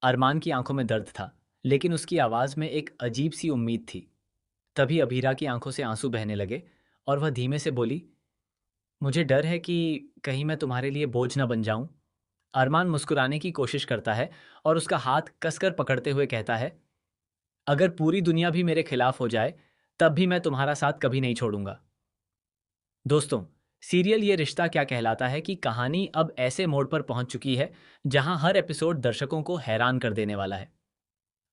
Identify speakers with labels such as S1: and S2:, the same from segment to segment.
S1: अरमान की आंखों में दर्द था, लेकिन उसकी आवाज़ में एक अजीब सी उम्मीद थी। तभी अभीरा की आंखों से आंसू बहने लगे और वह धीमे से बोली, मुझे डर है कि कहीं मैं तुम्हारे लिए बोझ न बन जाऊं। अरमान मुस्कुराने की कोशिश करता है और उसका हाथ कसकर पकड़ते हुए कहता है, अगर पूरी दुनिया भी मेरे खिलाफ हो जाए, तब भी मैं तुम्हारा साथ कभी नहीं छोड़ूंगा। दोस्तों, सीरियल ये रिश्ता क्या कहलाता है कि कहानी अब ऐसे मोड़ पर पहुंच चुकी है जहां हर एपिसोड दर्शकों को हैरान कर देने वाला है।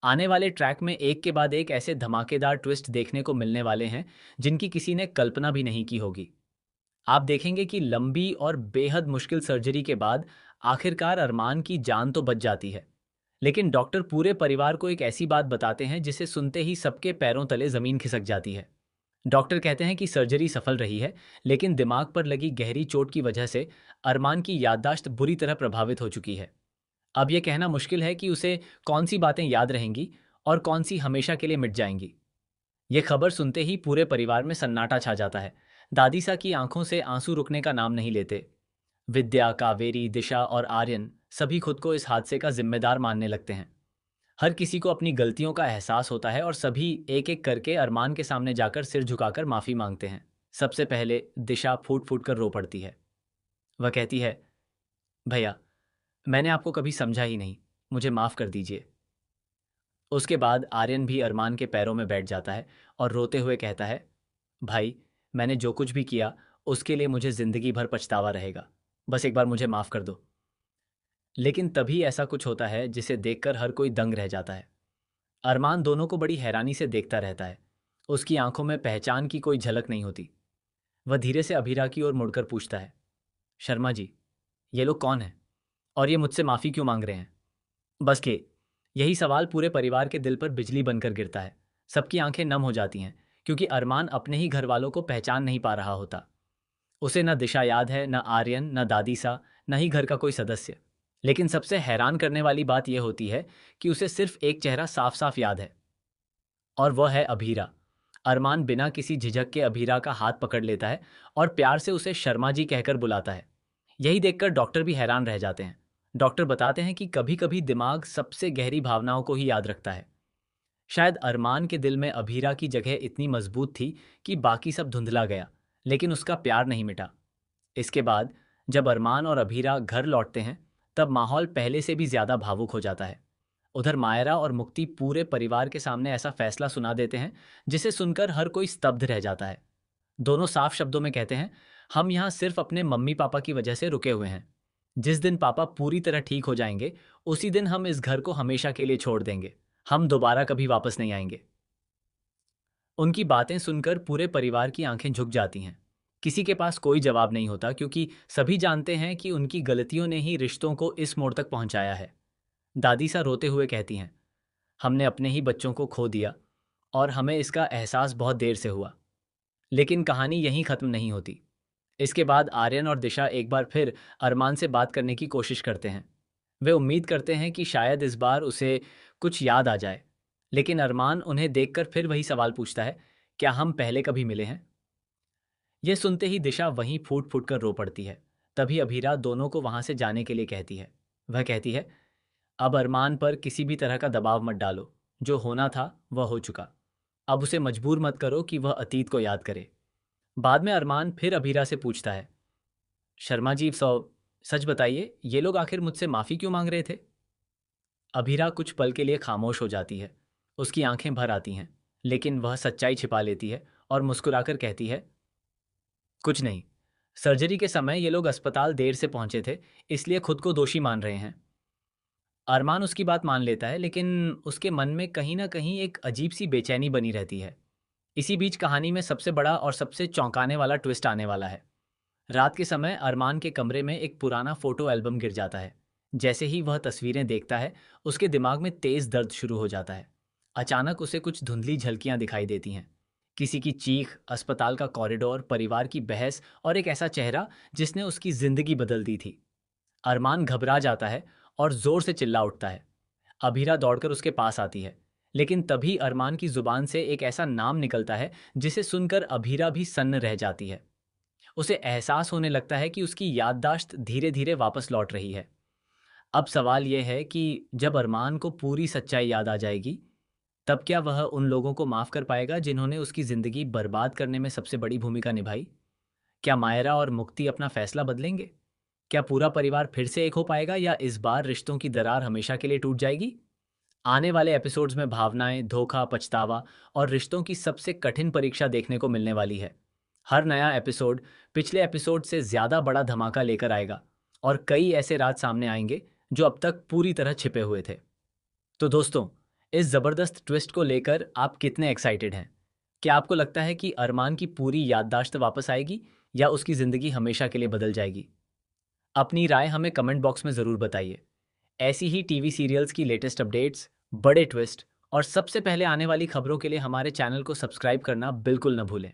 S1: आने वाले ट्रैक में एक के बाद एक ऐसे धमाकेदार ट्विस्ट देखने को मिलने वाले हैं जिनकी किसी ने कल्पना भी नहीं की होगी। आप देखेंगे कि लंबी और बेहद मुश्किल सर्जरी के बाद आखिरकार अरमान की जान तो बच जाती है, लेकिन डॉक्टर पूरे परिवार को एक ऐसी बात बताते हैं जिसे सुनते ही सबके पैरों तले जमीन खिसक जाती है। डॉक्टर कहते हैं कि सर्जरी सफल रही है, लेकिन दिमाग पर लगी गहरी चोट की वजह से अरमान की याददाश्त बुरी तरह प्रभावित हो चुकी है। अब यह कहना मुश्किल है कि उसे कौन सी बातें याद रहेंगी और कौन सी हमेशा के लिए मिट जाएंगी। ये खबर सुनते ही पूरे परिवार में सन्नाटा छा जाता है। दादी सा की आंखों से आंसू रुकने का नाम नहीं लेते। विद्या, कावेरी, दिशा और आर्यन सभी खुद को इस हादसे का जिम्मेदार मानने लगते हैं। हर किसी को अपनी गलतियों का एहसास होता है और सभी एक एक करके अरमान के सामने जाकर सिर झुकाकर माफी मांगते हैं। सबसे पहले दिशा फूट फूट कर रो पड़ती है। वह कहती है, भैया, मैंने आपको कभी समझा ही नहीं, मुझे माफ कर दीजिए। उसके बाद आर्यन भी अरमान के पैरों में बैठ जाता है और रोते हुए कहता है, भाई, मैंने जो कुछ भी किया उसके लिए मुझे जिंदगी भर पछतावा रहेगा। बस एक बार मुझे माफ कर दो। लेकिन तभी ऐसा कुछ होता है जिसे देखकर हर कोई दंग रह जाता है। अरमान दोनों को बड़ी हैरानी से देखता रहता है। उसकी आंखों में पहचान की कोई झलक नहीं होती। वह धीरे से अभीरा की ओर मुड़कर पूछता है, शर्मा जी, ये लोग कौन हैं और ये मुझसे माफी क्यों मांग रहे हैं? बस के यही सवाल पूरे परिवार के दिल पर बिजली बनकर गिरता है। सबकी आंखें नम हो जाती हैं, क्योंकि अरमान अपने ही घर वालों को पहचान नहीं पा रहा होता। उसे न दिशा याद है, न आर्यन, न दादी सा, न ही घर का कोई सदस्य। लेकिन सबसे हैरान करने वाली बात यह होती है कि उसे सिर्फ एक चेहरा साफ साफ याद है, और वह है अभीरा। अरमान बिना किसी झिझक के अभीरा का हाथ पकड़ लेता है और प्यार से उसे शर्मा जी कहकर बुलाता है। यही देखकर डॉक्टर भी हैरान रह जाते हैं। डॉक्टर बताते हैं कि कभी कभी दिमाग सबसे गहरी भावनाओं को ही याद रखता है। शायद अरमान के दिल में अभीरा की जगह इतनी मजबूत थी कि बाकी सब धुंधला गया, लेकिन उसका प्यार नहीं मिटा। इसके बाद जब अरमान और अभीरा घर लौटते हैं, तब माहौल पहले से भी ज्यादा भावुक हो जाता है। उधर मायरा और मुक्ति पूरे परिवार के सामने ऐसा फैसला सुना देते हैं जिसे सुनकर हर कोई स्तब्ध रह जाता है। दोनों साफ शब्दों में कहते हैं, हम यहाँ सिर्फ अपने मम्मी पापा की वजह से रुके हुए हैं। जिस दिन पापा पूरी तरह ठीक हो जाएंगे, उसी दिन हम इस घर को हमेशा के लिए छोड़ देंगे। हम दोबारा कभी वापस नहीं आएंगे। उनकी बातें सुनकर पूरे परिवार की आंखें झुक जाती हैं। किसी के पास कोई जवाब नहीं होता, क्योंकि सभी जानते हैं कि उनकी गलतियों ने ही रिश्तों को इस मोड़ तक पहुंचाया है। दादी सा रोते हुए कहती हैं, हमने अपने ही बच्चों को खो दिया और हमें इसका एहसास बहुत देर से हुआ। लेकिन कहानी यहीं खत्म नहीं होती। इसके बाद आर्यन और दिशा एक बार फिर अरमान से बात करने की कोशिश करते हैं। वे उम्मीद करते हैं कि शायद इस बार उसे कुछ याद आ जाए। लेकिन अरमान उन्हें देखकर फिर वही सवाल पूछता है, क्या हम पहले कभी मिले हैं? यह सुनते ही दिशा वहीं फूट फूट कर रो पड़ती है। तभी अभीरा दोनों को वहां से जाने के लिए कहती है। वह कहती है, अब अरमान पर किसी भी तरह का दबाव मत डालो। जो होना था वह हो चुका। अब उसे मजबूर मत करो कि वह अतीत को याद करे। बाद में अरमान फिर अभीरा से पूछता है, शर्मा जी, सच बताइए, ये लोग आखिर मुझसे माफी क्यों मांग रहे थे? अभीरा कुछ पल के लिए खामोश हो जाती है। उसकी आंखें भर आती हैं, लेकिन वह सच्चाई छिपा लेती है और मुस्कुराकर कहती है, कुछ नहीं। सर्जरी के समय ये लोग अस्पताल देर से पहुंचे थे, इसलिए खुद को दोषी मान रहे हैं। अरमान उसकी बात मान लेता है, लेकिन उसके मन में कहीं ना कहीं एक अजीब सी बेचैनी बनी रहती है। इसी बीच कहानी में सबसे बड़ा और सबसे चौंकाने वाला ट्विस्ट आने वाला है। रात के समय अरमान के कमरे में एक पुराना फोटो एल्बम गिर जाता है। जैसे ही वह तस्वीरें देखता है, उसके दिमाग में तेज दर्द शुरू हो जाता है। अचानक उसे कुछ धुंधली झलकियां दिखाई देती हैं। किसी की चीख, अस्पताल का कॉरिडोर, परिवार की बहस और एक ऐसा चेहरा जिसने उसकी जिंदगी बदल दी थी। अरमान घबरा जाता है और जोर से चिल्ला उठता है। अभीरा दौड़कर उसके पास आती है, लेकिन तभी अरमान की जुबान से एक ऐसा नाम निकलता है जिसे सुनकर अभीरा भी सन्न रह जाती है। उसे एहसास होने लगता है कि उसकी याददाश्त धीरे धीरे वापस लौट रही है। अब सवाल ये है कि जब अरमान को पूरी सच्चाई याद आ जाएगी, तब क्या वह उन लोगों को माफ़ कर पाएगा जिन्होंने उसकी ज़िंदगी बर्बाद करने में सबसे बड़ी भूमिका निभाई? क्या मायरा और मुक्ति अपना फैसला बदलेंगे? क्या पूरा परिवार फिर से एक हो पाएगा या इस बार रिश्तों की दरार हमेशा के लिए टूट जाएगी? आने वाले एपिसोड्स में भावनाएं, धोखा, पछतावा और रिश्तों की सबसे कठिन परीक्षा देखने को मिलने वाली है। हर नया एपिसोड पिछले एपिसोड से ज़्यादा बड़ा धमाका लेकर आएगा और कई ऐसे राज सामने आएंगे जो अब तक पूरी तरह छिपे हुए थे। तो दोस्तों, इस ज़बरदस्त ट्विस्ट को लेकर आप कितने एक्साइटेड हैं? क्या आपको लगता है कि अरमान की पूरी याददाश्त वापस आएगी या उसकी ज़िंदगी हमेशा के लिए बदल जाएगी? अपनी राय हमें कमेंट बॉक्स में ज़रूर बताइए। ऐसी ही टीवी सीरियल्स की लेटेस्ट अपडेट्स, बड़े ट्विस्ट और सबसे पहले आने वाली खबरों के लिए हमारे चैनल को सब्सक्राइब करना बिल्कुल न भूलें।